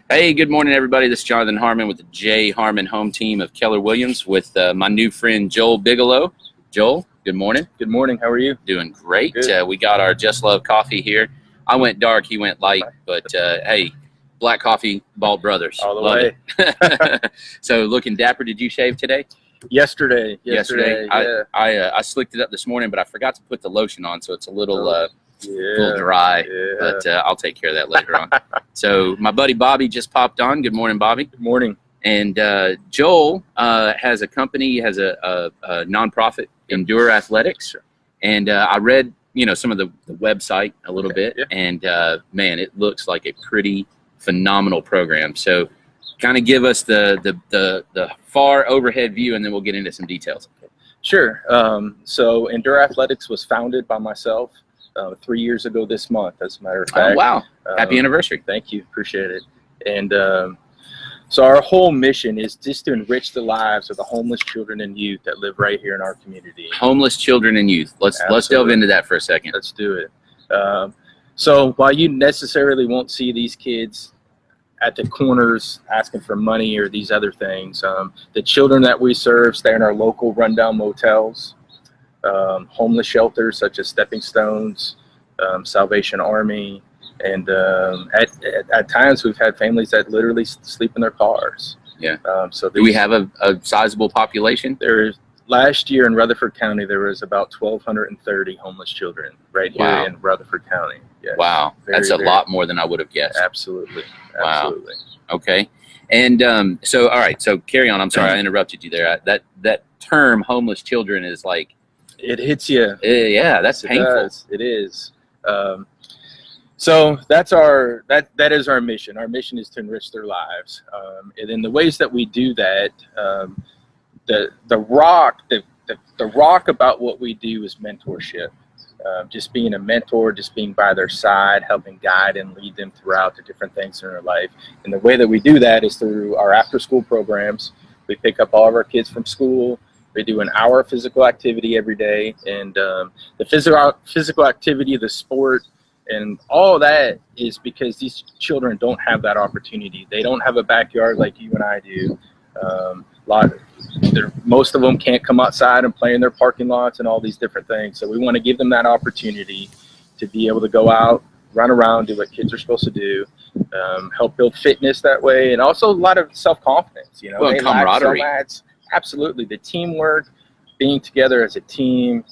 Hey, good morning, everybody. This is Jonathan Harmon with the J. Harmon Home Team of Keller Williams with my new friend Joel Bigelow. Joel, good morning. Good morning. How are you? Doing great. We got our Just Love coffee here. I went dark, he went light, but hey, black coffee, Bald Brothers. All the Love way. it. So looking dapper. Did you shave today? Yesterday. Yeah. I slicked it up this morning, but I forgot to put the lotion on, so it's a little dry. Yeah. But I'll take care of that later on. So my buddy Bobby just popped on. Good morning, Bobby. Good morning. And Joel has a company, he has a nonprofit, Endure Athletics. And I read, some of the website a little bit. Yeah. And man, it looks like a pretty phenomenal program. So kind of give us the far overhead view, and then we'll get into some details. Sure. So Endure Athletics was founded by myself 3 years ago this month, as a matter of fact. Oh, wow. Happy anniversary. Thank you. Appreciate it. And so our whole mission is just to enrich the lives of the homeless children and youth that live right here in our community. Homeless children and youth. Let's delve into that for a second. Let's do it. So while you necessarily won't see these kids at the corners asking for money or these other things, the children that we serve stay in our local rundown motels, homeless shelters such as Stepping Stones, Salvation Army, and at times we've had families that literally sleep in their cars. Yeah. So do we have a sizable population? Last year in Rutherford County, there was about 1,230 homeless children right here in Rutherford County. Yes. Wow. That's a lot more than I would have guessed. Absolutely. Wow. Okay. And so, all right. So carry on. I'm sorry I interrupted you there. That term homeless children is like, it hits you. Yeah, that's painful. It is. So that is our mission. Our mission is to enrich their lives. And in the ways that we do that, the rock about what we do is mentorship. Just being a mentor, just being by their side, helping guide and lead them throughout the different things in their life. And the way that we do that is through our after-school programs. We pick up all of our kids from school. We do an hour of physical activity every day, and the physical activity, the sport, and all that is because these children don't have that opportunity. They don't have a backyard like you and I do. Most of them can't come outside and play in their parking lots and all these different things. So we want to give them that opportunity to be able to go out, run around, do what kids are supposed to do, help build fitness that way, and also a lot of self-confidence. Well, camaraderie. Absolutely. The teamwork, being together as a team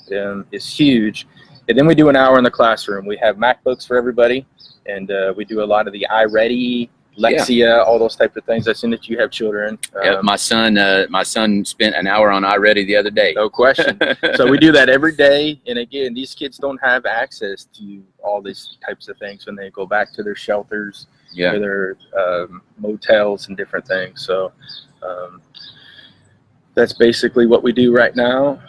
is huge. And then we do an hour in the classroom. We have MacBooks for everybody, and we do a lot of the iReady, Lexia, all those type of things. I've seen that you have children. Yeah, my son spent an hour on iReady the other day. No question. So we do that every day. And again, these kids don't have access to all these types of things when they go back to their shelters, or their motels and different things. So that's basically what we do right now.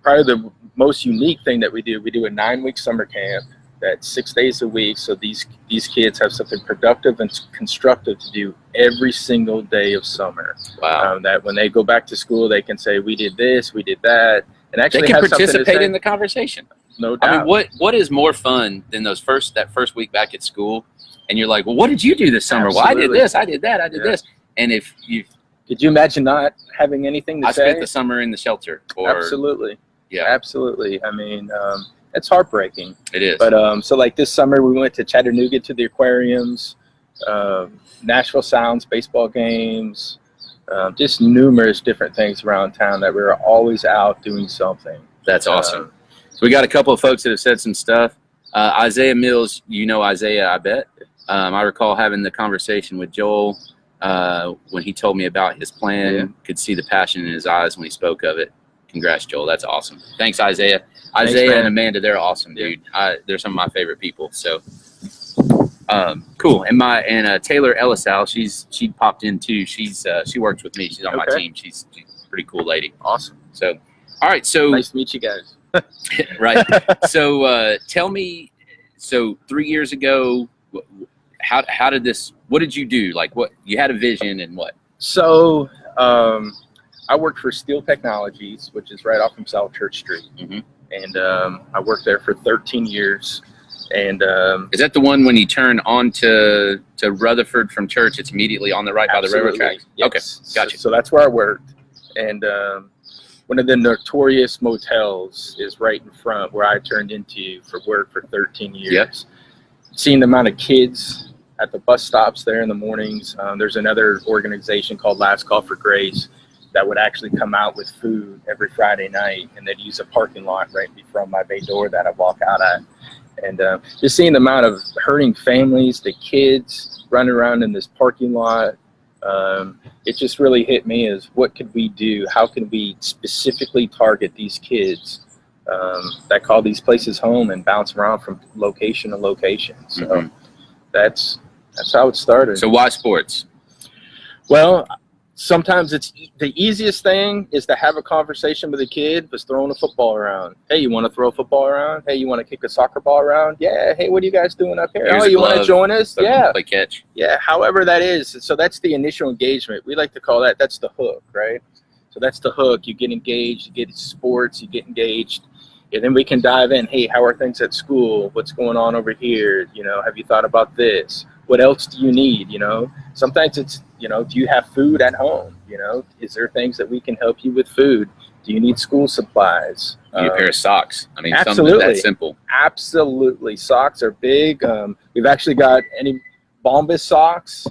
Probably the most unique thing that we do a 9-week summer camp that's 6 days a week. So these kids have something productive and constructive to do every single day of summer. Wow. That when they go back to school, they can say, we did this, we did that. And actually they can participate in the conversation. No doubt. I mean, what is more fun than that first week back at school? And you're like, well, what did you do this summer? Absolutely. Well, I did this, I did that, I did this. And if you could you imagine not having anything to say? I spent the summer in the shelter. Absolutely. Yeah. Absolutely. I mean, it's heartbreaking. It is. But so like this summer, we went to Chattanooga to the aquariums, Nashville Sounds baseball games, just numerous different things around town that we were always out doing something. That's awesome. So we got a couple of folks that have said some stuff. Isaiah Mills, Isaiah, I bet. I recall having the conversation with Joel when he told me about his plan. Yeah. Could see the passion in his eyes when he spoke of it. Congrats, Joel. That's awesome. Thanks, Isaiah. Thanks, Isaiah man. and Amanda, they're awesome, dude. They're some of my favorite people. So cool. And Taylor Ellisal, she popped in too. She works with me. She's on my team. She's a pretty cool lady. Awesome. So, all right. So nice to meet you guys. Right. So tell me. So 3 years ago, how did this? What did you do? Like, what you had a vision and what? So I worked for Steel Technologies, which is right off from South Church Street. Mm-hmm. And I worked there for 13 years. And is that the one when you turn on to Rutherford from church? It's immediately on the right by the railroad tracks. Yes. Okay, gotcha. So that's where I worked, and one of the notorious motels is right in front where I turned into for work for 13 years. Yep. Seeing the amount of kids at the bus stops there in the mornings. There's another organization called Last Call for Grace that would actually come out with food every Friday night, and they'd use a parking lot right before my bay door that I walk out at. And just seeing the amount of hurting families, the kids running around in this parking lot, it just really hit me as what could we do? How can we specifically target these kids that call these places home and bounce around from location to location? So that's how it started. So why sports? Well, sometimes it's the easiest thing is to have a conversation with a kid was throwing a football around. Hey, you want to throw a football around? Hey, you want to kick a soccer ball around? Yeah. Hey, what are you guys doing up here? Here's oh, you want to join us? Yeah. Play catch. Yeah. However that is. So that's the initial engagement. We like to call that's the hook, right? So that's the hook. You get engaged, you get sports, you get engaged. And then we can dive in. Hey, how are things at school? What's going on over here? You know, have you thought about this? What else do you need? You know, sometimes it's, you know, do you have food at home? You know, is there things that we can help you with food? Do you need school supplies? You need a pair of socks. I mean, absolutely. Something that simple. Absolutely. Socks are big. We've actually got any Bombas socks.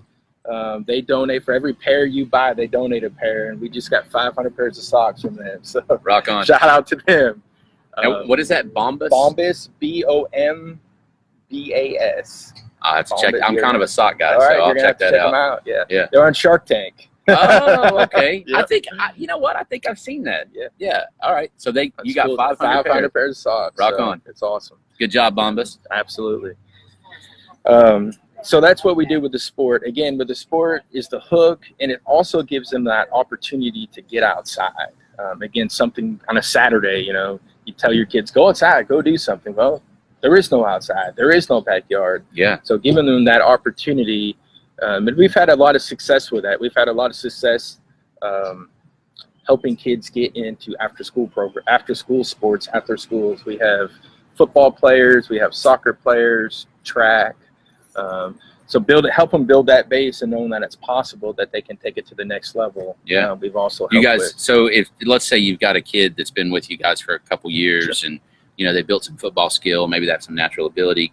They donate for every pair you buy. They donate a pair, and we just got 500 pairs of socks from them. So rock on. Shout out to them. What is that? Bombas? Bombas, Bombas. I have to check. I'm kind of a sock guy, all right, so I'll check that out. Them out. Yeah. Yeah. They're on Shark Tank. Oh, okay. Yeah. I think you know what? I think I've seen that. Yeah. Yeah. All right. So you got cool. 500 pairs of socks. Rock on. It's awesome. Good job, Bombas. Absolutely. So that's what we do with the sport. Again, with the sport is the hook, and it also gives them that opportunity to get outside. Again, something on a Saturday, you know, you tell your kids, go outside, go do something. Well, there is no outside. There is no backyard. Yeah. So giving them that opportunity, and we've had a lot of success with that. We've had a lot of success helping kids get into after school sports after schools. We have football players, we have soccer players, track. So help them build that base and knowing that it's possible that they can take it to the next level. Yeah. We've also You guys. with. So if let's say you've got a kid that's been with you guys for a couple years, Sure. and you know they built some football skill, maybe that's some natural ability.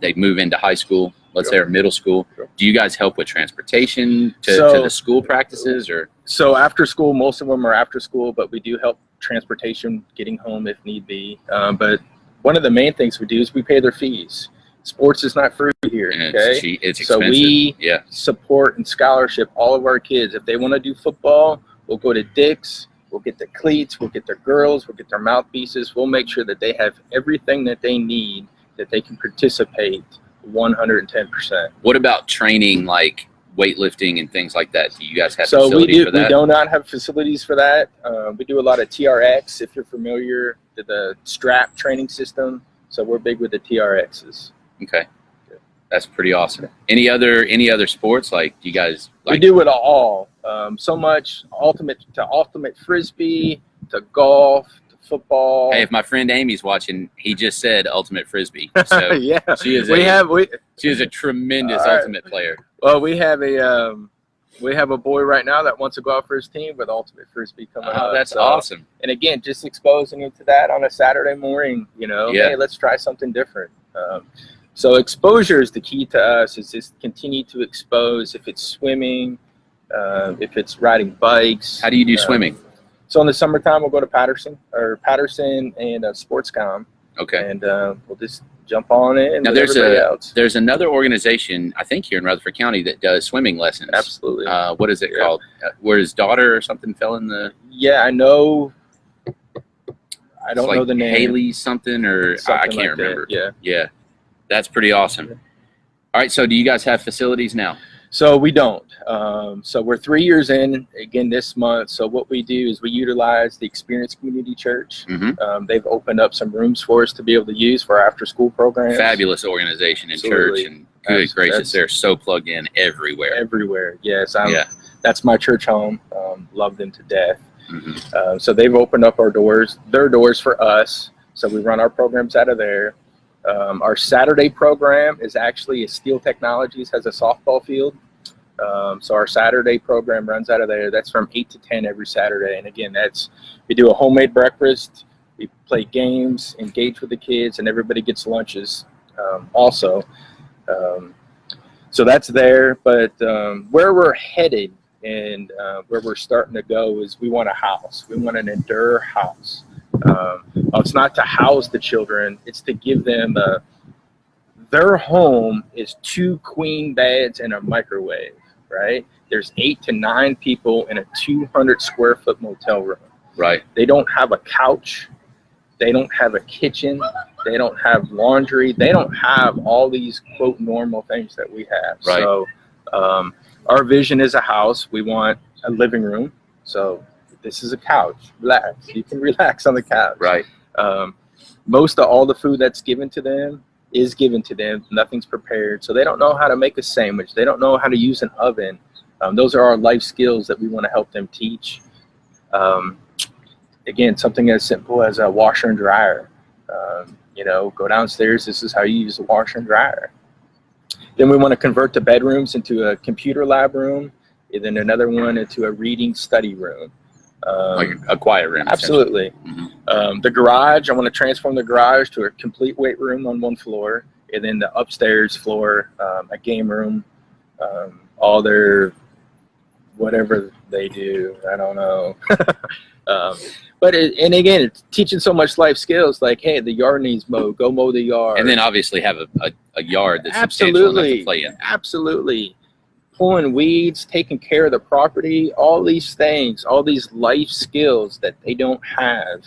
They move into high school, let's say, or middle school. Sure. Do you guys help with transportation to the school practices, or? So after school, most of them are after school, but we do help transportation, getting home if need be. But one of the main things we do is we pay their fees. Sports is not free here, And okay? it's So expensive. we Yeah. support and scholarship all of our kids. If they want to do football, we'll go to Dick's, we'll get the cleats, we'll get their girls, we'll get their mouthpieces. We'll make sure that they have everything that they need, that they can participate 110%. What about training, like weightlifting and things like that? Do you guys have So facilities for that? we do not have facilities for that. We do a lot of TRX, if you're familiar with the strap training system. So we're big with the TRXs. Okay, that's pretty awesome. Any other sports? Like, do you guys like? We do it all. So much ultimate frisbee to golf to football. Hey, if my friend Amy's watching, he just said ultimate frisbee. So yeah, she is she is a tremendous All right. ultimate player. Well, we have a boy right now that wants to go out for his team with ultimate frisbee coming up. Oh, that's So, awesome. And again, just exposing him to that on a Saturday morning. You know, Yeah. hey, let's try something different. So exposure is the key to us. Is just continue to expose. If it's swimming, if it's riding bikes. How do you do swimming? So in the summertime, we'll go to Patterson and Sportscom, Okay. and we'll just jump on in. Now with everybody else. there's another organization, I think, here in Rutherford County that does swimming lessons. Absolutely. What is it Yeah. called? Where his daughter or something fell in the. Yeah, I know. I don't it's like know the name. Haley something, or I Something can't like that, remember. Yeah. Yeah, that's pretty awesome. Yeah. All right, so do you guys have facilities now? So we don't. So we're 3 years in again this month. So what we do is we utilize the Experience Community Church. Mm-hmm. They've opened up some rooms for us to be able to use for our after-school programs. Fabulous organization in Absolutely. church, and good gracious, That's- they're so plugged in everywhere. Everywhere. Yes. Yeah. That's my church home. Love them to death. Mm-hmm. So they've opened up their doors for us. So we run our programs out of there. Our Saturday program is actually Steel Technologies, has a softball field. So our Saturday program runs out of there. That's from 8 to 10 every Saturday. And again, we do a homemade breakfast, we play games, engage with the kids, and everybody gets lunches also. So that's there. But where we're headed and where we're starting to go is we want a house. We want an Endure house. It's not to house the children, it's to give them their home is 2 queen beds and a microwave, right? There's 8 to 9 people in a 200 square foot motel room. Right. They don't have a couch. They don't have a kitchen. They don't have laundry. They don't have all these quote normal things that we have. Right. So our vision is a house. We want a living room. So this is a couch. Relax. You can relax on the couch. Right. Most of all the food that's given to them is given to them. Nothing's prepared. So they don't know how to make a sandwich. They don't know how to use an oven. Those are our life skills that we want to help them teach. Again, something as simple as a washer and dryer. Go downstairs. This is how you use a washer and dryer. Then we want to convert the bedrooms into a computer lab room, and then another one into a reading study room. Like a quiet room. Absolutely. Mm-hmm. The garage, I want to transform the garage to a complete weight room on one floor, and then the upstairs floor, a game room, all their whatever they do, I don't know. And again, it's teaching so much life skills, like, hey, the yard needs mowed, go mow the yard. And then obviously have a yard that's Absolutely. substantial enough to play in. Absolutely. Pulling weeds, taking care of the property, all these things, all these life skills that they don't have,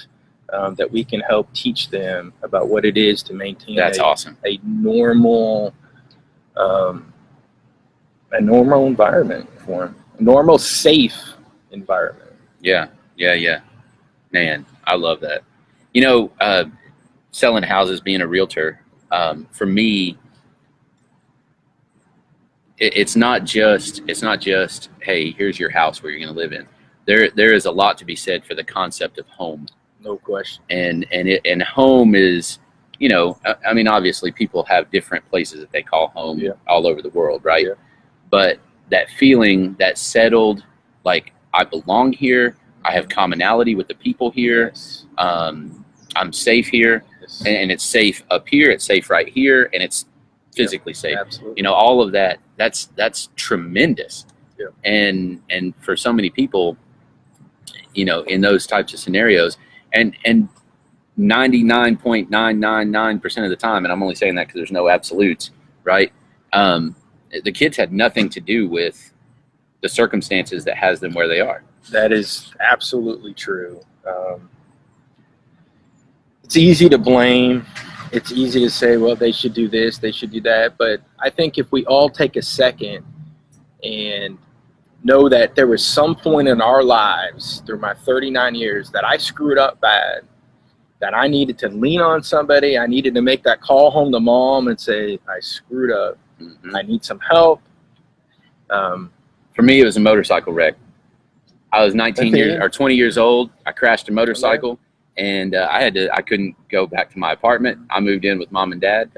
that we can help teach them about what it is to maintain awesome. a normal environment for them, a normal, safe environment. Yeah. Man, I love that. Selling houses, being a realtor, for me, it's not just, hey, here's your house where you're going to live in. There is a lot to be said for the concept of home. No question. And home is, obviously people have different places that they call home all over the world, right? Yeah. But that feeling, that settled, like I belong here, I have commonality with the people here. Yes. I'm safe here, Yes. and it's safe up here. It's safe right here, and it's physically safe. Absolutely. All of that. That's tremendous. Yeah. And for so many people, in those types of scenarios, and 99.999% of the time, and I'm only saying that because there's no absolutes, right? The kids had nothing to do with the circumstances that has them where they are. That is absolutely true. It's easy to blame. It's easy to say, well, they should do this, they should do that. But I think if we all take a second and know that there was some point in our lives through my 39 years that I screwed up bad, that I needed to lean on somebody, I needed to make that call home to mom and say, I screwed up. Mm-hmm. I need some help. For me, it was a motorcycle wreck. I was 20 years old. I crashed a motorcycle, and I couldn't go back to my apartment. I moved in with mom and dad.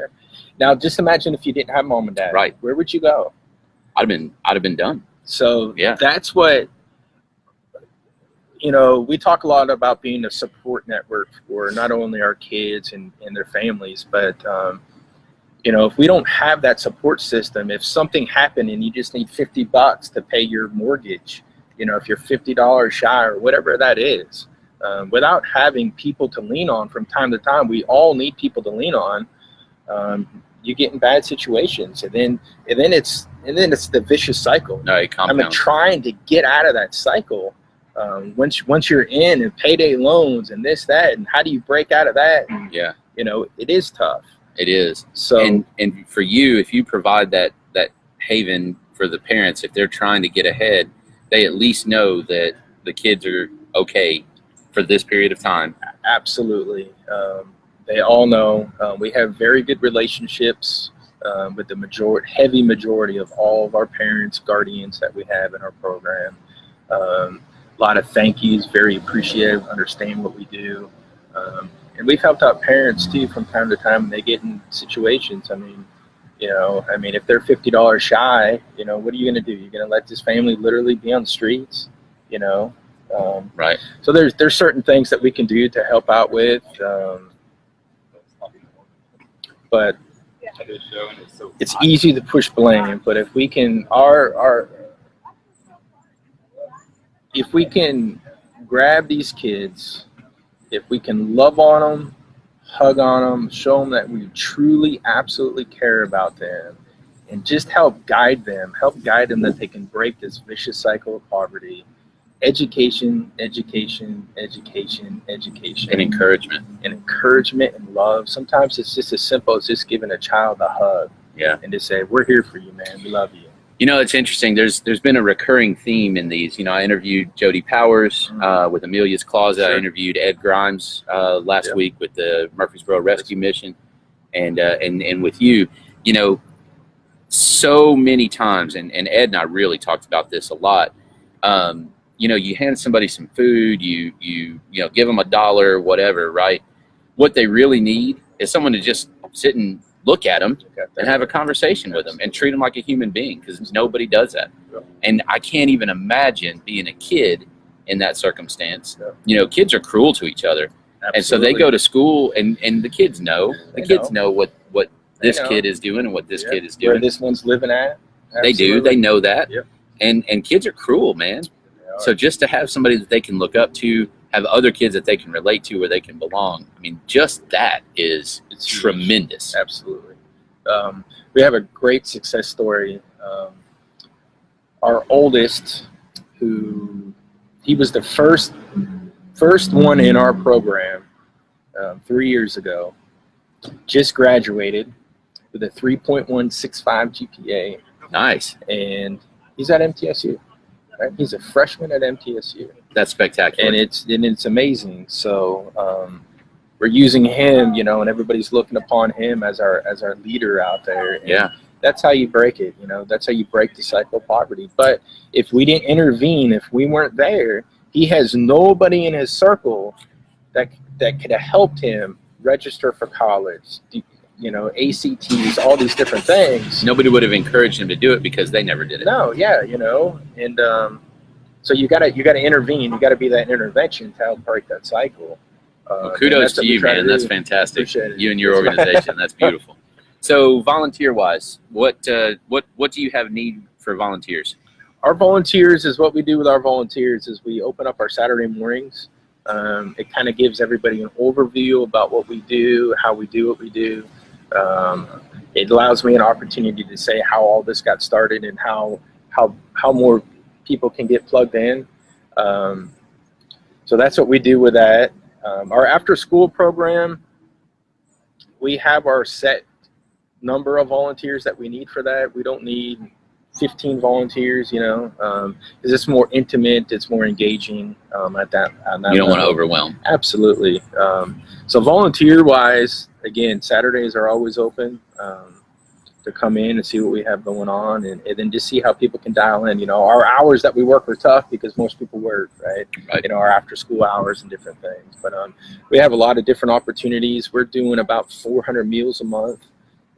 Now, just imagine if you didn't have mom and dad. Right. Where would you go? I'd have been done. So yeah, that's what, we talk a lot about being a support network for not only our kids and their families, but, if we don't have that support system, if something happened and you just need $50 to pay your mortgage, if you're $50 shy or whatever that is, without having people to lean on from time to time, we all need people to lean on. You get in bad situations, and then it's the vicious cycle. No, it compounds. Trying to get out of that cycle. Once you're in and payday loans and this, that, and how do you break out of that? And, it is tough. It is. So, and for you, if you provide that haven for the parents, if they're trying to get ahead, they at least know that the kids are okay for this period of time. Absolutely. They all know. We have very good relationships with the heavy majority of all of our parents, guardians that we have in our program. A lot of thank yous, very appreciative, understand what we do. And we've helped out parents too from time to time when they get in situations. I mean, if they're $50 shy, what are you going to do? You're going to let this family literally be on the streets, Right. So there's certain things that we can do to help out with, but it's easy to push blame. But if we can, if we can grab these kids, if we can love on them, hug on them, show them that we truly, absolutely care about them, and just help guide them that they can break this vicious cycle of poverty. Education, education, education, education. And encouragement. And encouragement and love. Sometimes it's just as simple as just giving a child a hug. Yeah. And just say, we're here for you, man. We love you. It's interesting. There's been a recurring theme in these. I interviewed Jody Powers with Amelia's Closet. Sure. I interviewed Ed Grimes last week with the Murfreesboro Rescue Mission, and with you. So many times, and Ed and I really talked about this a lot. You hand somebody some food, you give them $1, whatever, right? What they really need is someone to just sit and look at them and have a conversation with them and treat them like a human being, because nobody does that. And I can't even imagine being a kid in that circumstance. Kids are cruel to each other. Absolutely. And so they go to school and the kids know. The kids know what this kid is doing and what this kid is doing. Where this one's living at. Absolutely. They do. They know that. Yep. And kids are cruel, man. So just to have somebody that they can look up to, have other kids that they can relate to where they can belong, I mean, just that is tremendous. Absolutely. We have a great success story. Our oldest, he was the first one in our program 3 years ago, just graduated with a 3.165 GPA. Nice. And he's at MTSU. Right? He's a freshman at MTSU. That's spectacular. And it's amazing. So we're using him, and everybody's looking upon him as our leader out there. And yeah. That's how you break it. That's how you break the cycle of poverty. But if we didn't intervene, if we weren't there, he has nobody in his circle that could have helped him register for college, ACTs, all these different things. Nobody would have encouraged him to do it because they never did it. No, yeah, and so you gotta intervene. You gotta be that intervention to help break that cycle. Well, kudos to you, man. That's fantastic. You and your organization. That's beautiful. So, volunteer-wise, what do you have need for volunteers? Our volunteers is what we do with our volunteers is we open up our Saturday mornings. It kind of gives everybody an overview about what we do, how we do what we do. It allows me an opportunity to say how all this got started and how more people can get plugged in. So that's what we do with that. Our after-school program, we have our set number of volunteers that we need for that. We don't need 15 volunteers, because it's more intimate, it's more engaging at that you don't want to overwhelm. Absolutely. So volunteer-wise, again, Saturdays are always open to come in and see what we have going on, and then just see how people can dial in. Our hours that we work are tough because most people work, right? Our after-school hours and different things. But we have a lot of different opportunities. We're doing about 400 meals a month.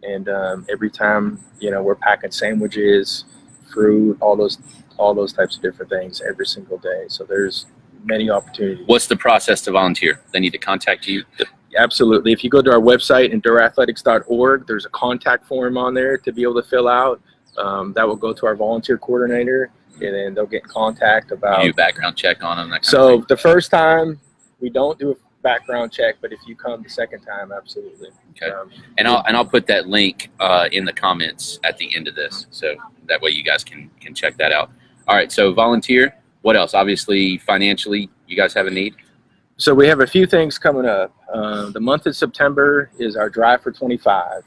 And every time, we're packing sandwiches, fruit, all those types of different things every single day. So there's many opportunities. What's the process to volunteer? They need to contact you? Absolutely. If you go to our website, endureathletics.org, there's a contact form on there to be able to fill out. That will go to our volunteer coordinator, and then they'll get in contact about. You do background check on them. That kind so of thing. The first time, we don't do a background check, but if you come the second time, absolutely. Okay. And I'll put that link in the comments at the end of this, so that way you guys can check that out. All right. So volunteer. What else? Obviously, financially, you guys have a need. So we have a few things coming up. The month of September is our Drive for 25,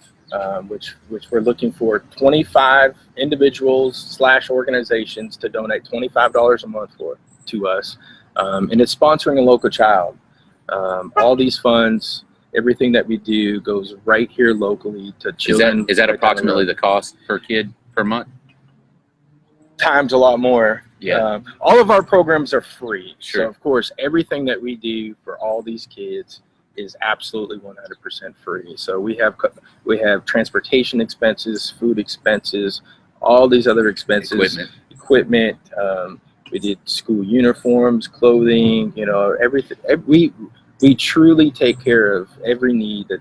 which we're looking for 25 individuals / organizations to donate $25 a month to us, and it's sponsoring a local child. All these funds, everything that we do goes right here locally to children. Is that approximately the cost per kid per month? Times a lot more. Yeah. All of our programs are free. Sure. So of course, everything that we do for all these kids is absolutely 100% free. So we have transportation expenses, food expenses, all these other expenses, equipment. We did school uniforms, clothing, everything. We truly take care of every need that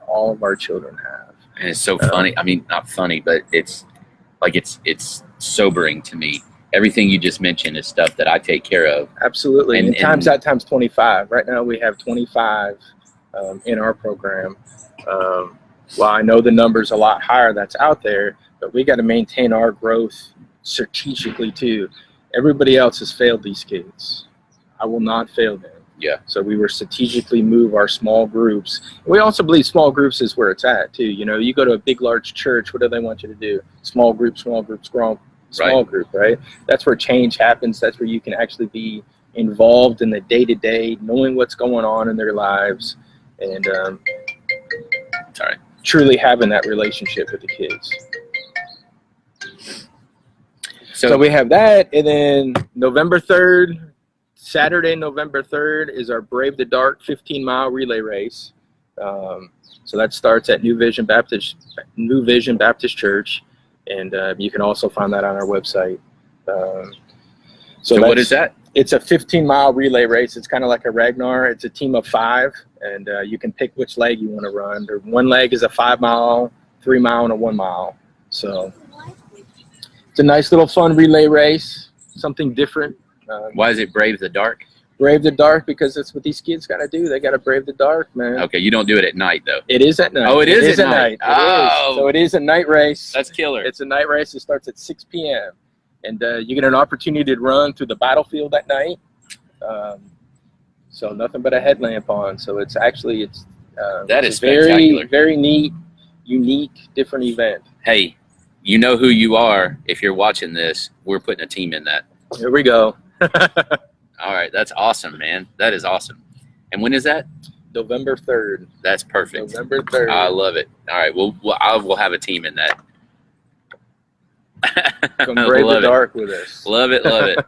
all of our children have. And it's so funny. I mean, not funny, but it's sobering to me. Everything you just mentioned is stuff that I take care of. Absolutely. And times 25. Right now we have 25 in our program. Well, I know the number's a lot higher that's out there, but we got to maintain our growth strategically too. Everybody else has failed these kids. I will not fail them. Yeah. So we were strategically move our small groups. We also believe small groups is where it's at too. You go to a big, large church. What do they want you to do? Small groups, small group, right? That's where change happens. That's where you can actually be involved in the day-to-day, knowing what's going on in their lives, and truly having that relationship with the kids. So we have that, and then Saturday, November 3rd is our Brave the Dark 15-mile relay race. So that starts at New Vision Baptist Church, and you can also find that on our website. So what is that? It's a 15-mile relay race. It's kind of like a Ragnar. It's a team of 5, and you can pick which leg you want to run. One leg is a 5-mile, 3-mile, and a 1-mile. So it's a nice little fun relay race, something different. Why is it Brave the Dark? Brave the dark because that's what these kids got to do. They got to brave the dark, man. Okay, you don't do it at night though. It is at night. Oh, it is at night. Oh, so it is a night race. That's killer. It's a night race. It starts at 6 p.m. and you get an opportunity to run through the battlefield at night. So nothing but a headlamp on. So it's that is spectacular. Very neat, unique, different event. Hey, you know who you are if you're watching this. We're putting a team in that. Here we go. All right, that's awesome, man. That is awesome. And when is that? November 3rd. That's perfect. November 3rd. I love it. All right, I will have a team in that. Come brave the dark with us. Love it, love it.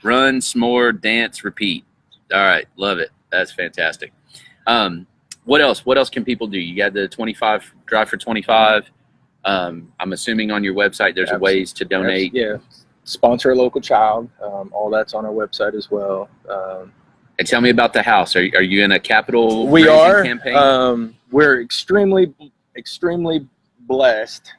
Run, s'more, dance, repeat. All right, love it. That's fantastic. What else? What else can people do? You got the 25 Drive for 25. I'm assuming on your website there's ways to donate. Yeah. Sponsor a local child. All that's on our website as well. And tell me about the house. Are you in a capital we are campaign? We're extremely blessed.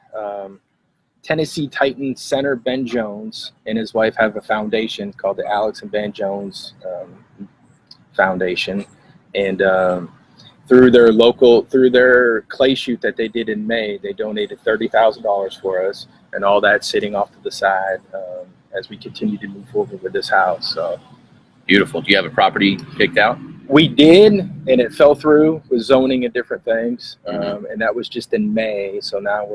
Tennessee Titan center Ben Jones and his wife have a foundation called the Alex and Ben Jones Foundation, and through their clay shoot that they did in May, they donated $30,000 for us, and all that's sitting off to the side as we continue to move forward with this house. So beautiful. Do you have a property picked out? We did, and it fell through with zoning and different things, and that was just in May. So now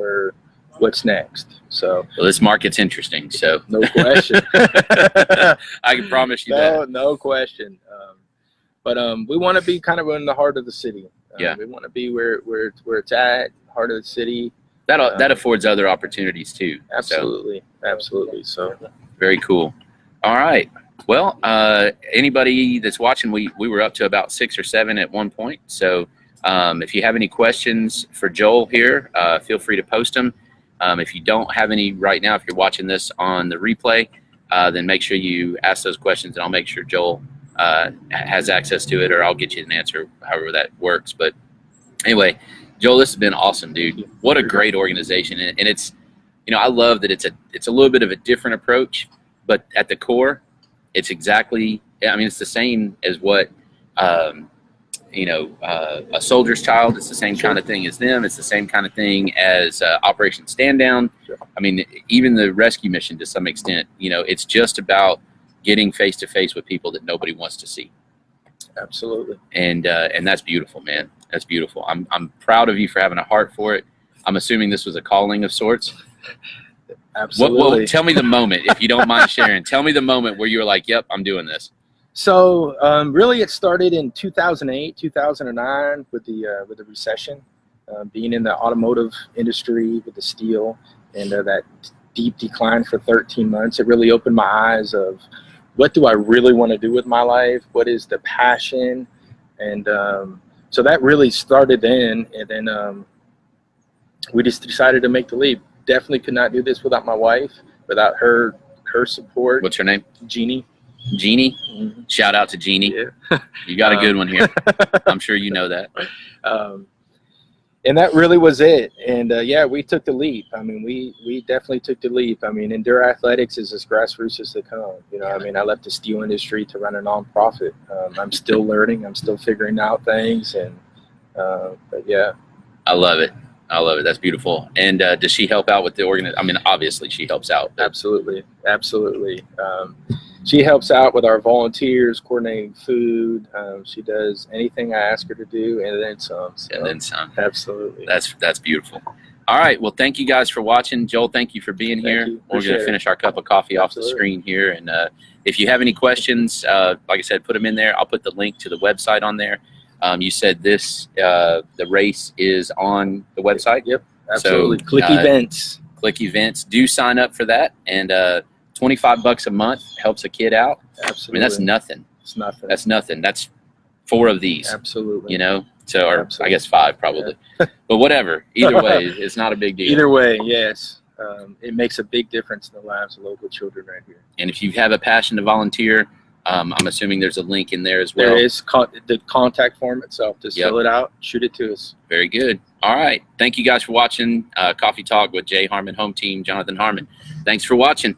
what's next? So well, this market's interesting. So no question. I can promise you that. No question. But we want to be kind of in the heart of the city. Yeah. We want to be where it's at, heart of the city. That affords other opportunities too. Absolutely. So. Absolutely. So very cool. All right. Well, anybody that's watching, we were up to about 6 or 7 at one point. So if you have any questions for Joel here, feel free to post them. If you don't have any right now, if you're watching this on the replay, then make sure you ask those questions, and I'll make sure Joel has access to it, or I'll get you an answer, however that works. But anyway, Joel, this has been awesome, dude. What a great organization. And it's, I love that it's a little bit of a different approach, but at the core, it's it's the same as what, a soldier's child. It's the same kind of thing as them. It's the same kind of thing as Operation Stand Down. Sure. I mean, even the rescue mission to some extent, it's just about getting face to face with people that nobody wants to see. Absolutely. And that's beautiful, man. That's beautiful. I'm proud of you for having a heart for it. I'm assuming this was a calling of sorts. Absolutely. Tell me the moment, if you don't mind sharing. Tell me the moment where you were like, yep, I'm doing this. So really it started in 2008, 2009 with the recession, being in the automotive industry with the steel and that deep decline for 13 months. It really opened my eyes of what do I really want to do with my life? What is the passion? And so that really started then, and then we just decided to make the leap. Definitely could not do this without my wife, without her support. What's her name? Jeannie. Jeannie. Mm-hmm. Shout out to Jeannie. Yeah. You got a good one here. I'm sure you know that. And that really was it. And yeah, we took the leap. I mean, we definitely took the leap. I mean, Enduro Athletics is as grassroots as they come. You know, I mean, I left the steel industry to run a nonprofit. I'm still learning. I'm still figuring out things. And but yeah, I love it. I love it. That's beautiful. And does she help out with the I mean, obviously she helps out. Absolutely, absolutely. She helps out with our volunteers, coordinating food. She does anything I ask her to do, and then some. So, and then some. Absolutely. That's beautiful. All right. Well, thank you guys for watching. Joel, thank you for being here. We're going to finish our cup of coffee off the screen here. And if you have any questions, like I said, put them in there. I'll put the link to the website on there. You said the race is on the website? Yep, absolutely. So, click events. Click events. Do sign up for that. And $25 a month helps a kid out. Absolutely. I mean, that's nothing. It's nothing. That's nothing. That's 4 of these. Absolutely. You know? So, or Absolutely. I guess 5 probably. Yeah. But whatever. Either way, it's not a big deal. Either way, yes. It makes a big difference in the lives of local children right here. And if you have a passion to volunteer, I'm assuming there's a link in there as well. There is the contact form itself. Just fill it out, shoot it to us. Very good. All right. Thank you guys for watching Coffee Talk with Jay Harmon Home Team, Jonathan Harmon. Thanks for watching.